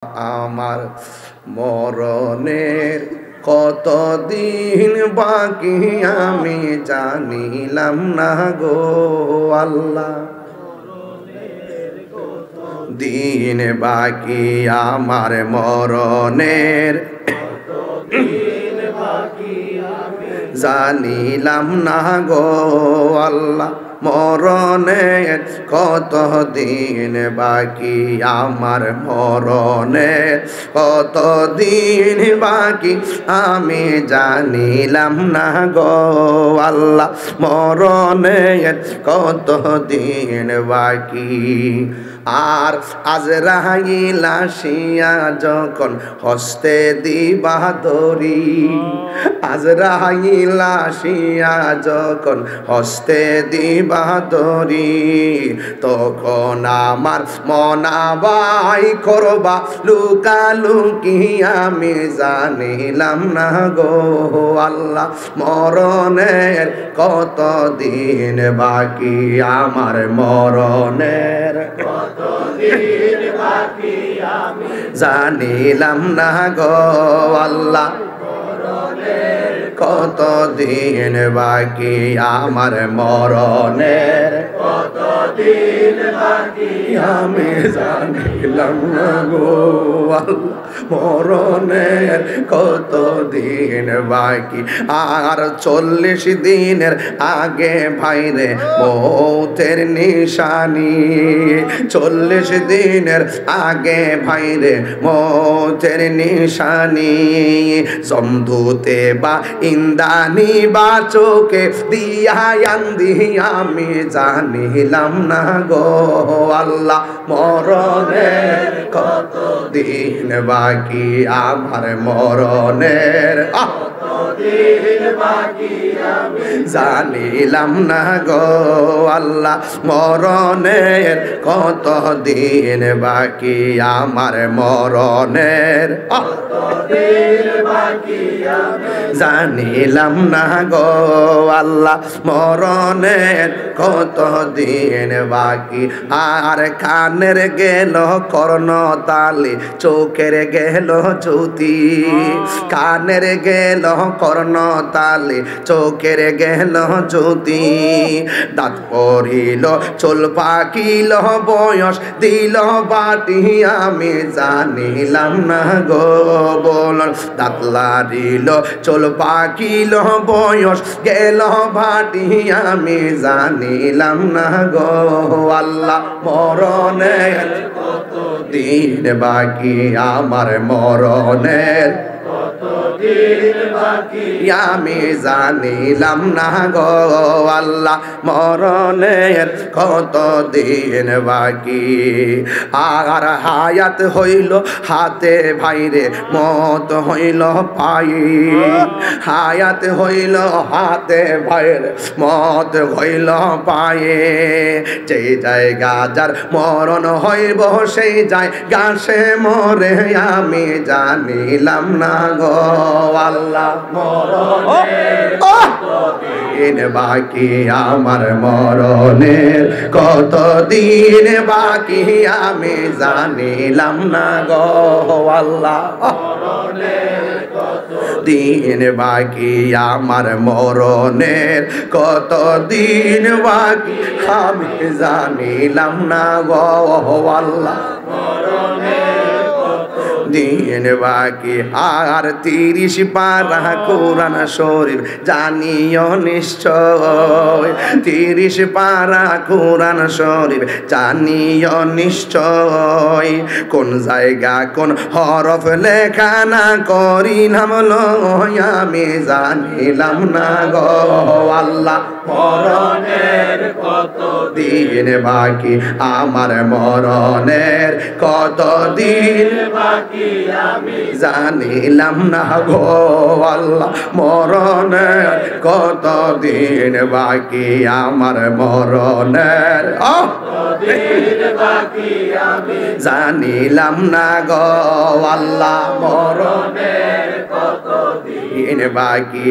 আমার মরণের কতদিন বাকি আমি জানিলাম না গো আল্লাহ। দিন বাকি আমার মরণের জানিলাম না গো আল্লাহ। মরণের কত দিন বাকি আমার মরণের কত দিন বাকি আমি জানিলাম না গো আল্লাহ। মরণের কত দিন বাকি আর আজরাইল আসিয়া যখন হস্তে দিবা দড়ি, আজরাইল আসিয়া যখন হস্তে দিবা দড়ি, তখন আমার মনাবাই করবা লুকালুকি আমি জানিলাম না গো আল্লাহ। মরণের কত দিন বাকি আমার মরণের জানিলাম না গো আল্লাহ। কত দিন বাকি আমার মরণের কত দিন বাকি আমি জানিলাম না গো আল্লাহ। মরণের কত দিন বাকি আর 40 দিনের আগে ভাইরে মৌতের নিশানি, 40 দিনের আগে ভাইরে মৌতের নিশানি। জমদূতে বা ইন্দানি বা চোখে দিয়া আন্দি আমি জানিলাম না গো আল্লাহ। মরণের কত দিন বাকি আমার মরণের জানিলাম না গো আল্লাহ। মরণের কত দিন বাকি আমার মরণের জানিলাম না গো আল্লাহ। মরণের কত দিন বাকি আর কানের গেল কর্ণতালি, চোখের গেল জ্যোতি, কানের গেল কর্ণতালি, চোখের গেল জ্যোতি। দাঁত পড়িল চুল পাকিল বয়স দিল বাটি আমি জানিলাম না গো বল। দাঁত লাড়িল চুল পাকিল বয়স গেল বাটি আমি জানিলাম না গো আল্লাহ। মরণের কত দিন বাকি আমার মরণের আমি জানিলাম না গো আল্লাহ। মরণের কত দিন বাকি আর হায়াত হইল হাতে ভাইরে মত হইল পায়ে, হায়াত হইল হাতে ভাইরে মত হইল পায়ে। যে জায়গা যার মরণ হইব সেই জায়গা সে মরে আমি জানিলাম না গো আল্লাহ। মরণের কত দিন বাকি আমার মরণের কত দিন বাকি আমি জানিলাম না গো আল্লাহ। দিন বাকি আমার মরণের কত দিন বাকি আমি জানিলাম না গো আল্লাহ। দিন বাকি আর 30 পারা কোরআন শরীফ জানিও নিশ্চয়, 30 পারা কোরআন শরীফ জানিও নিশ্চয়। কোন জায়গা কোন হরফ লেখা না করি নামল আমি জানিলাম না গো আল্লাহ। মরণের কত দিন বাকি আমার মরণের কত দিন বাকি আমি জানিলাম না গো আল্লাহ। মরণের কত দিন বাকি আমার মরণের জানিলাম না গো আল্লাহ। মরণের কত দিন এনে বাকি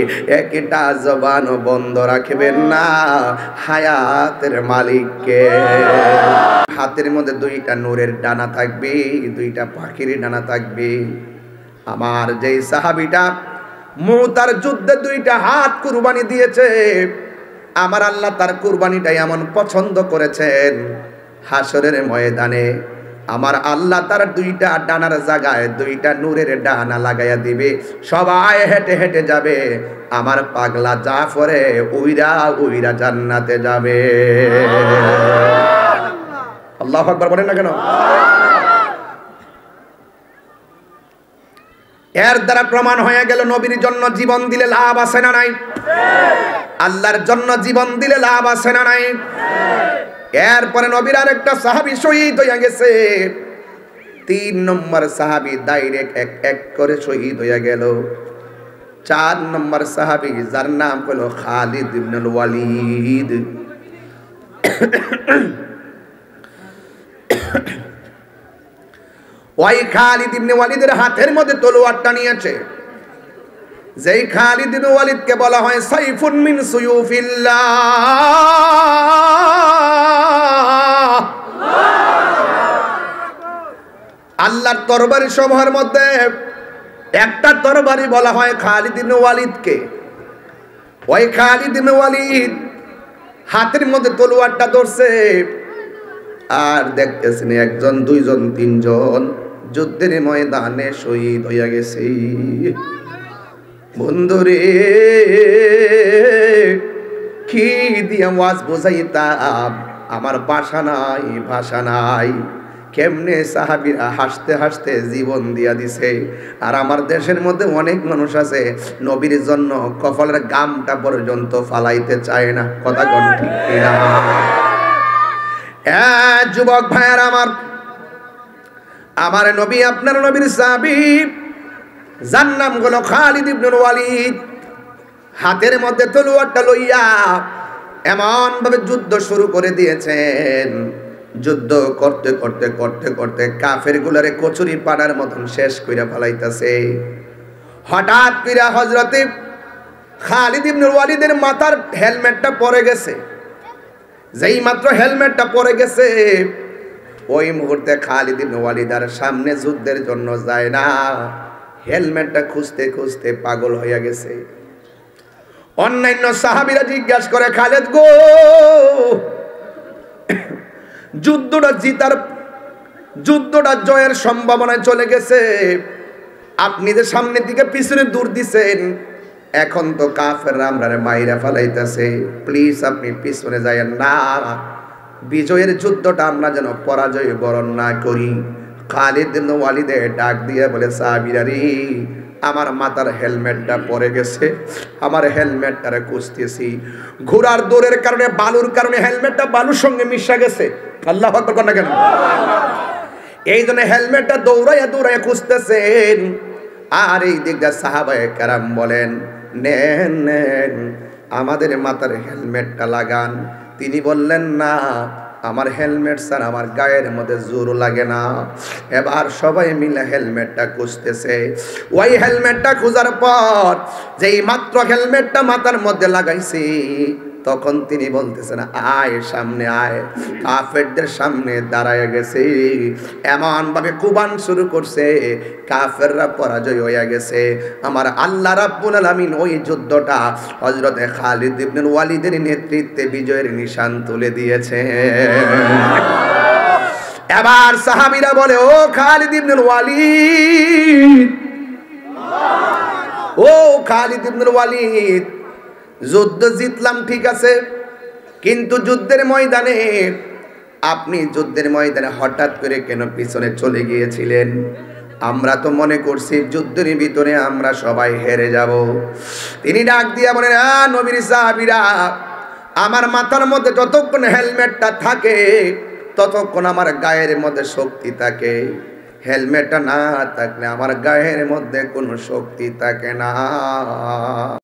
একটা জবানও বন্ধ রাখবেন না হায়াতের মালিককে। হাতের মধ্যে দুইটা নূরের ডানা থাকবে, দুইটা পাখির ডানা থাকবে। আমার যেই সাহাবীটা মুতার যুদ্ধে দুইটা হাত কুরবানি দিয়েছে, আমার আল্লাহ তার কুরবানিটা এমন পছন্দ করেছেন, হাসরের ময়দানে আমার আল্লাহ তার দুইটা ডানার জায়গায় দুইটা নূরের ডানা লাগাইয়া দিবে। সবাই হেঁটে হেঁটে যাবে, আমার পাগলা জাফরে উইরা উইরা জান্নাতে যাবে। আল্লাহু আকবার বলেন না কেন? এর দ্বারা প্রমাণ হয়ে গেল নবীর জন্য জীবন দিলে লাভ আছে না নাই? আল্লাহর জন্য জীবন দিলে লাভ আছে না নাই? এরপরে নবীর আরেকটা সাহাবী শহীদ হয়ে গেছে। 3 নম্বর সাহাবী ডাইরেক্ট এক করে শহীদ হয়ে গেল। 4 নম্বর সাহাবী যার নাম হলো খালিদ ইবনুল ওয়ালিদ। ওই খালিদ ইবনে ওয়ালিদের হাতের মধ্যে তলোয়ারটা নিয়েছে। যেই খালিদ ইবনে ওয়ালিদকে বলা হয় সাইফুন মিন সুয়ুফিল্লাহ, আল্লাহর তরবারি সমূহের মধ্যে একটা তরবারি বলা হয় খালিদ ইবনে ওয়ালিদকে। ওই খালিদ ইবনে ওয়ালিদ হাতের মধ্যে তলোয়ারটা ধরছে, আর দেখতেছেন 1 জন 2 জন 3 জন যুদ্ধের ময়দানে শহীদ হইয়া গেছে। বন্ধুরে কি দিয়া ওয়াজ বোঝাইতাম, আমার ভাষা নাই, ভাষা নাই। কেমনে সাহাবীরা হাসতে হাসতে জীবন দিয়া দিছে। আর আমার দেশের মধ্যে অনেক মানুষ আছে নবীর জন্য কপালের গামটা পর্যন্ত ফালাইতে চায় না। কথা কোন ঠিক কিনা? যুবক ভাইয়ার আমার নবী আপনার নবীর সাহাবী যার নাম হলো খালিদ ইবনুল ওয়ালিদ, হাতের মধ্যে তলোয়ারটা লইয়া এমন ভাবে যুদ্ধ শুরু করে দিয়েছেন। যুদ্ধ করতে করতে করতে করতে কাফের গুলারে কচুরি পানার মতন শেষ কইরা ফেলাইতেছে। হঠাৎ কইরা হযরতে খালিদ ইবনুল ওয়ালিদের মাথার হেলমেটটা পড়ে গেছে। যেই মাত্র হেলমেটটা পড়ে গেছে, ওই মুহূর্তে খালিদ ইবনে ওয়ালিদ আর সামনে যুদ্ধের জন্য যায় না, হেলমেটটা খুঁজতে খুঁজতে পাগল হইয়া গেছে। অন্যান্য সাহাবীরা জিজ্ঞাসা করে, খালিদ গো, যুদ্ধটা জয়ের সম্ভাবনায় চলে গেছে, আপনি যে সামনের দিকে পিছনে দৌড় দিছেন, এখন তো কাফেররা আমরারে মাইরা ফেলাইতেছে, প্লিজ আপনি পিছনে যাইয়েন না, বিজয়ের যুদ্ধটা আমরা যেন পরাজয় বরণ না করি। খালিদ ইবনে ওয়ালিদ ডাক দিয়ে বলে, সাহাবীরা রে, আমার মাথার হেলমেটটা পড়ে গেছে, আমার হেলমেটটারে খুঁজতেছি। ঘোড়ার দৌড়ের কারণে, বালুর কারণে হেলমেটটা বালুর সঙ্গে মিশা গেছে। আল্লাহু আকবার কোন না কেন? এই জন্য হেলমেটটা দৌড়াইয়া দৌড়াইয়া খুঁজতেছেন। আর এই দিকটা সাহাবায়ে কেরাম বলেন, নেন নেন আমাদের মাথার হেলমেটটা লাগান। তিনি বললেন, না, আমার হেলমেট স্যার আমার গায়ের মধ্যে জোর লাগে না। এবার সবাই মিলে হেলমেটটা খুঁজতেছে। ওই হেলমেটটা খোঁজার পর যেই মাত্র হেলমেটটা মাথার মধ্যে লাগাইছি, তখন তিনি বলতেছেন, আয় সামনে আয়। কাফেরদের সামনে দাঁড়ায় গেছে, এমন ভাবে কুবান শুরু করছে, কাফেররা পরাজয় হয়ে গেছে। আমার আল্লাহ রাব্বুল আলামিন ওই যুদ্ধটা হযরতে খালিদ ইবনুল ওয়ালিদের নেতৃত্বে বিজয়ের নিশান তুলে দিয়েছে। এবার সাহাবীরা বলে, ও খালিদ ইবনুল ওয়ালিদ, ও খালিদ ইবনুল ওয়ালিদ, যুদ্ধ জিতলাম ঠিক আছে, কিন্তু যুদ্ধের ময়দানে হঠাৎ করে কেন পিছনে চলে গিয়েছিলেন? আমরা তো মনে করছি যুদ্ধের ভিতরে আমরা সবাই হেরে যাব। তিনি ডাক দিয়া বলেন, নবীর সাহাবীরা, আমার মাথার মধ্যে যতক্ষণ হেলমেটটা থাকে ততক্ষণ আমার গায়ের মধ্যে শক্তি থাকে, হেলমেটটা না থাকলে আমার গায়ের মধ্যে কোনো শক্তি থাকে না।